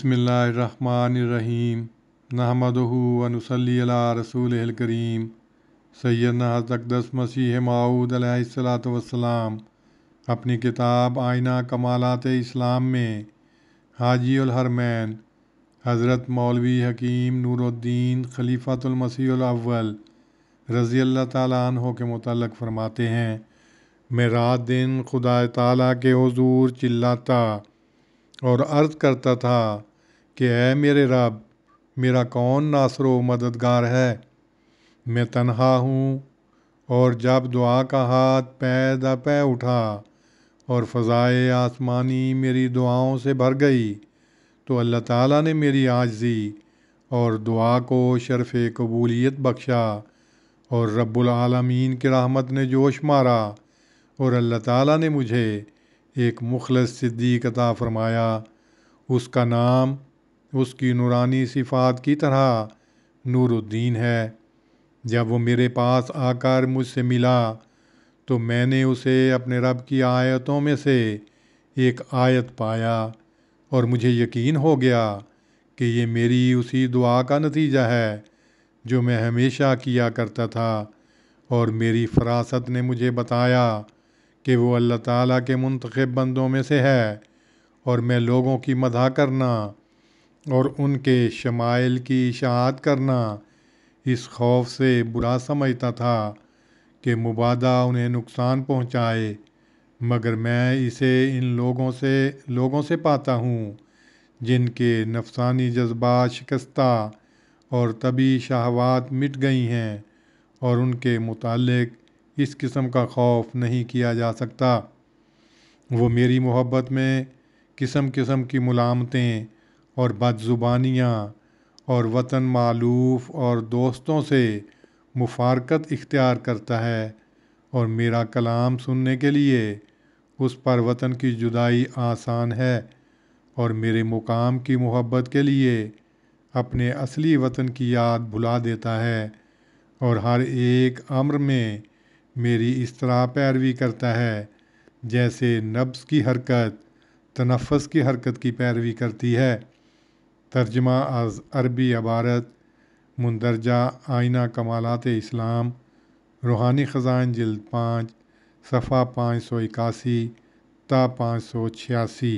बिस्मिल्लाहिर्रहमानिर्रहीम नहमदुहु व नुसल्ली अला रसूलिहिल करीम सैयदना हज़रत अक़दस मसीह मऊद अलैहिस्सलातु वस्सलाम अपनी किताब आईना कमालात इस्लाम में हाजी उल हरमैन हज़रत मौलवी हकीम नूरुद्दीन खलीफातुल मसीहुल अव्वल रज़ी अल्लाह ताला अन्हो के मुतल्लिक़ फरमाते हैं, मैं रात दिन खुदा ताला के हुज़ूर चिल्लाता और अर्ज़ करता था कि ऐ मेरे रब, मेरा कौन नासरो मददगार है। मैं तन्हा हूँ और जब दुआ का हाथ पै दर पै उठा और फ़ज़ाए आसमानी मेरी दुआओं से भर गई तो अल्लाह ताला ने मेरी आजिज़ी और दुआ को शर्फ़ कबूलियत बख्शा और रब्बुल आलमीन की रहमत ने जोश मारा और अल्लाह ताला ने मुझे एक मुखलस सिद्दीक़ अता फ़रमाया। उसका नाम उसकी नूरानी सिफ़ात की तरह नूरुद्दीन है। जब वो मेरे पास आकर मुझसे मिला तो मैंने उसे अपने रब की आयतों में से एक आयत पाया और मुझे यकीन हो गया कि ये मेरी उसी दुआ का नतीजा है जो मैं हमेशा किया करता था। और मेरी फ़रासत ने मुझे बताया कि वो अल्लाह ताला के मुंतखब बंदों में से है और मैं लोगों की मदह करना और उनके शमाइल की इशाअत करना इस खौफ से बुरा समझता था कि मुबादा उन्हें नुकसान पहुँचाए, मगर मैं इसे इन लोगों से पाता हूँ जिनके नफसानी जज्बात शिकस्ता और तबी शहवात मिट गई हैं और उनके मुतालिक इस किस्म का खौफ नहीं किया जा सकता। वो मेरी मोहब्बत में किस्म किस्म की मुलामतें और बदज़ुबानियाँ और वतन मालूफ़ और दोस्तों से मुफ़ारकत इख्तियार करता है और मेरा कलाम सुनने के लिए उस पर वतन की जुदाई आसान है और मेरे मुकाम की मोहब्बत के लिए अपने असली वतन की याद भुला देता है और हर एक अम्र में मेरी इस तरह पैरवी करता है जैसे नब्ज़ की हरकत तनफ़्फ़ुस की हरकत की पैरवी करती है। तर्जुमा अज़ अरबी इबारत मुंदरजा आईना कमालात इस्लाम रूहानी ख़ज़ाइन जिल्द 5 सफ़ा 581 ता 586।